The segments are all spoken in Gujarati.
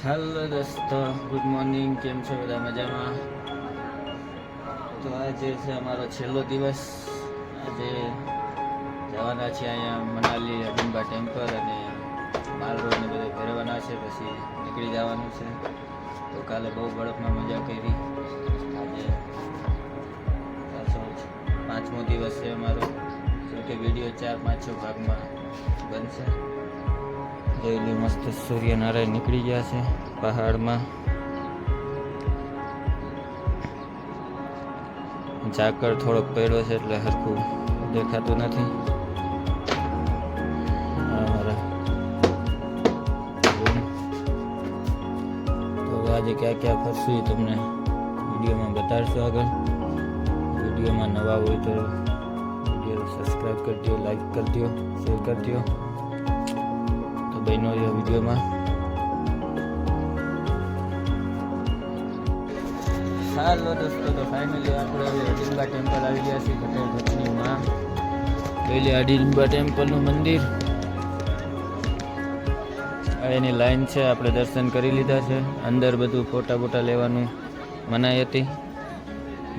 હેલો દોસ્તો, ગુડ મોર્નિંગ. કેમ છો બધા? મજામાં? તો આજે છે અમારો છેલ્લો દિવસ. આજે જવાના છે અહીંયા મનાલી અડિંબા ટેમ્પલ અને માલ રોડ ને બધે ફેરવાના છે, પછી નીકળી જવાનું છે. તો કાલે બહુ બરફમાં મજા કરી. આજે પાછો 5મો દિવસ છે અમારો. જોકે વિડીયો 4-5-6 ભાગમાં બનશે. જોઈ મસ્ત સૂર્યનારાયણ નીકળી ગયા છે પહાડમાં. ઝાકળ થોડોક પડ્યો છે એટલે હરખું દેખાતું નથી. તો આજે ક્યાં ક્યાં ફરશું એ તમને વિડીયોમાં બતાડશું. આગળ વિડીયોમાં નવા હોય તો વિડીયો સબસ્ક્રાઈબ કરી દો, લાઈક કરી દો, શેર કરી દો. બહેનો વિડીયોમાં હાલો દોસ્તો, તો ફાઇનલી આપણે હવે અડિંબા ટેમ્પલ આવી ગયા છીએ. પટેલ ભટ્ટનીમાં પહેલી અડિંબા ટેમ્પલનું મંદિર. એની લાઈન છે, આપણે દર્શન કરી લીધા છે. અંદર બધું ફોટા લેવાનું મનાઈ હતી.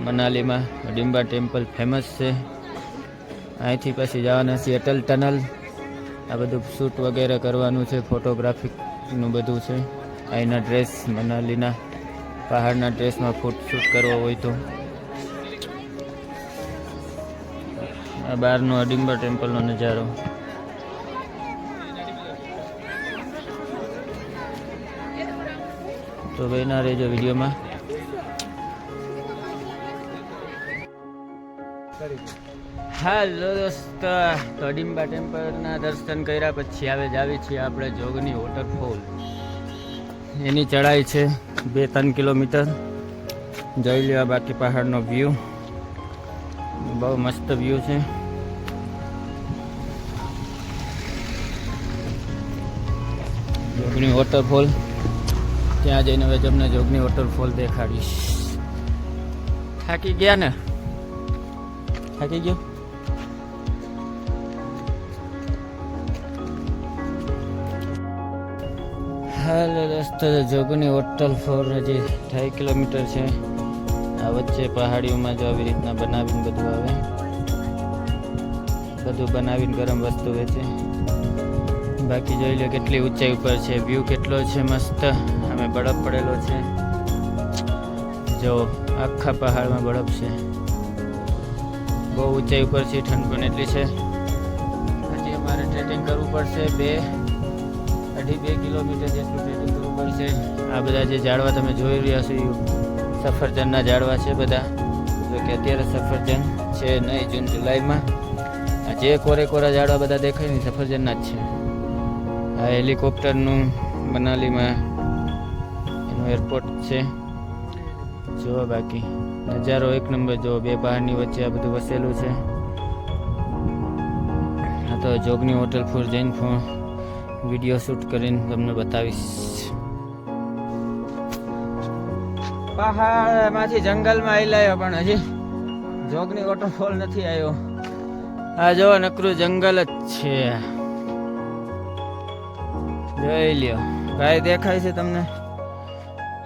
મનાલીમાં અડિંબા ટેમ્પલ ફેમસ છે. અહીંથી પછી જવાના છીએ અટલ ટનલ. આ બધું શૂટ વગેરે કરવાનું છે, ફોટોગ્રાફીનું બધું છે. અહીંના ડ્રેસ, મનાલીના પહાડના ડ્રેસમાં ફોટો શૂટ કરવો હોય તો. આ બહારનો અડિંબા ટેમ્પલનો નજારો. તો બહેના રહેજો વિડીયોમાં. હાલો દોસ્તો, અડિંબા ટેમ્પલના દર્શન કર્યા પછી આવી છીએ આપણે જોગની વોટરફોલ. એની ચઢાઈ છે 2-3 કિલોમીટર. જોઈ લો બાકી પહાડનો વ્યૂ, બહુ મસ્ત વ્યૂ છે. જોગની વોટરફોલ, ત્યાં જઈને હવે તમને જોગની વોટરફોલ દેખાડીશ. થાકી ગયા ને? થાકી ગયો? હાલો દોસ્તો, જોગની વોટરફોલ હજી 2.5 કિલોમીટર છે. આ વચ્ચે પહાડીઓમાં જો આવી રીતના બનાવીને બધું આવે, બધું બનાવીને ગરમ વસ્તુ વેચે. બાકી જોઈ લો કેટલી ઊંચાઈ ઉપર છે, વ્યૂ કેટલો છે મસ્ત. અમે બરફ પડેલો છે, જો આખા પહાડમાં બરફ છે. બહુ ઊંચાઈ ઉપર છે, ઠંડ પણ એટલી છે. હજી અમારે ટ્રેકિંગ કરવું પડશે 2.5 કિલોમીટર જેટલું ટ્રેકિંગ કરવું પડશે. આ બધા જે ઝાડવા તમે જોઈ રહ્યા છો એ સફરજનના ઝાડવા છે બધા. જો કે અત્યારે સફરજન છે નહીં, જૂન જુલાઈમાં. આ જે કોરા ઝાડવા બધા દેખાય ને સફરજનના જ છે. આ હેલિકોપ્ટરનું મનાલીમાં એનું એરપોર્ટ છે. જો બાકી નજારો એક નંબર. જો બે પહાડની વચ્ચે આ બધું વસેલું છે. આ તો જોગની વોટરફોલ જઈને વિડીયો શૂટ કરીને તમને બતાવીશ. પહાડમાંથી જંગલમાં આવેલા પણ હજી જોગની વોટરફોલ નથી આવ્યો. આ જો નકરું જંગલ જ છે. જોઈ લ્યો, કાંઈ દેખાય છે તમને?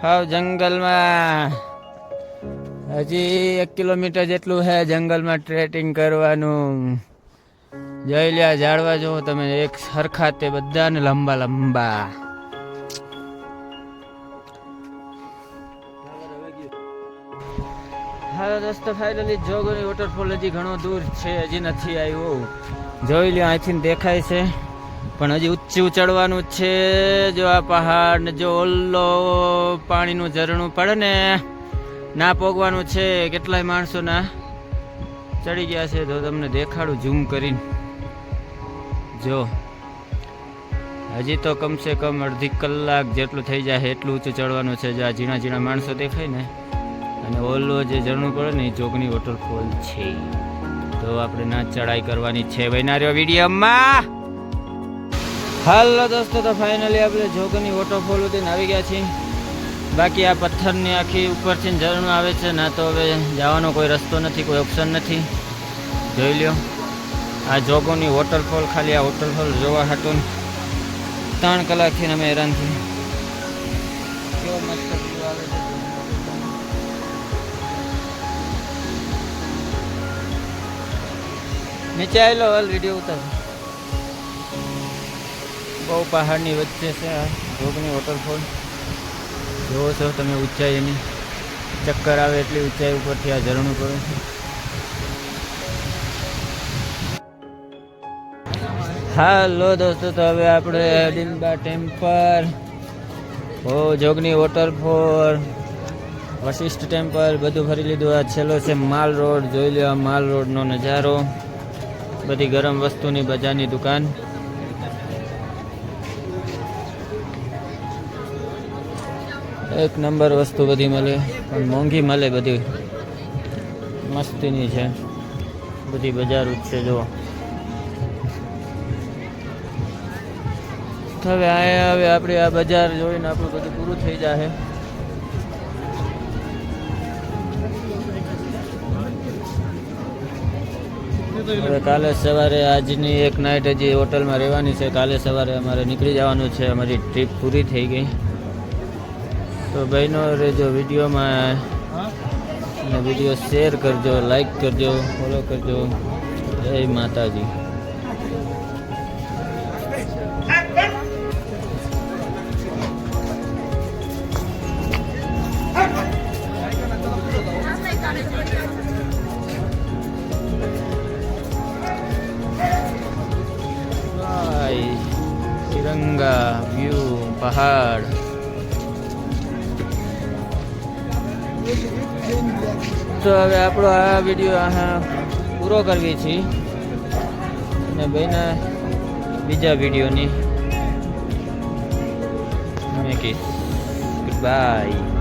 હાવ જંગલમાં. હજી 1 કિલોમીટર જેટલું છે જંગલમાં ટ્રેકિંગ કરવાનું. જોઈ લ્યા ઝાડવા જો તમે, એક સરખા તે બધાને લંબા લંબા. હા દોસ્તો, ફાઇનલી જોગની વોટરફોલ હજી ઘણો દૂર છે, હજી નથી આવ્યો. જોઈ લ્યો અહીંથી દેખાય છે, પણ હજી ઊંચું ચડવાનું છે. જો આ પહાડ ને જો ઓલ્લો પાણીનું ઝરણું પડે ને, ના પોગવાનું છે. કેટલાય માણસો ના ચડી ગયા છે. તો તમને દેખાડું ઝૂમ કરીને. જો હજી તો કમસે કમ અડધી કલાક જેટલું થઈ જાય એટલું ઊંચું ચડવાનું છે. જો આ ઝીણા માણસો દેખાય ને, અને ઓલો જે ઝરણું પડે ને એ જોગની વોટરફોલ છે. તો આપણે ના ચડાઈ કરવાની છે વૈનાર્યો વિડીયોમાં. હાલો દોસ્તો, તો ફાઇનલી આપણે જોગની વોટરફોલ ઉતરીને આવી ગયા છીએ. બાકી આ પથ્થરની આખી ઉપરથી ઝરણું આવે છે. ના તો હવે જવાનો કોઈ રસ્તો નથી, કોઈ ઓપ્શન નથી. જોઈ લ્યો આ જોગોની વોટરફોલ. ખાલી આ વોટરફોલ જોવા હાટું 3 કલાકથી અમે હેરાન છીએ. કેવો મસ્ત વ્યૂ આવે છે. નીચે આવેલો હાલ વિડીયો ઉતાર. બહુ પહાડની વચ્ચે છે આ જોગણી વોટરફોલ. જોવો છો તમે ઊંચાઈ એની, ચક્કર આવે એટલી ઊંચાઈ ઉપરથી આ ઝરણું પડે છે. હાલો દોસ્તો, તો હવે આપણે હિડિંબા ટેમ્પલ, જોગણી વોટરફોલ, વશિષ્ઠ ટેમ્પલ બધું ફરી લીધું. આ છેલ્લો છે માલ રોડ. જોઈ લો આ માલ રોડનો નજારો, બધી ગરમ વસ્તુની બજારની દુકાન. એક નંબર વસ્તુ બધી મળે, પણ મોંઘી મળે. બધી મસ્તીની છે બધી બજાર જ છે. જો હવે આપણે આ બજાર જોઈને આપણું બધું પૂરું થઈ જાય. હવે કાલે સવારે આજની એક નાઇટ હજી હોટલમાં રહેવાની છે. કાલે સવારે અમારે નીકળી જવાનું છે. અમારી ટ્રીપ પૂરી થઈ ગઈ. તો બહેનો રહેજો વિડીયોમાં, અને વિડીયો શેર કરજો, લાઈક કરજો, ફોલો કરજો. જય માતાજી. તિરંગા વ્યૂ, પહાડ. તો હવે આપણો આ વિડીયો પૂરો કરવી છે, અને ભાઈના બીજા વિડીયોની મેં કહીશ. Good bye.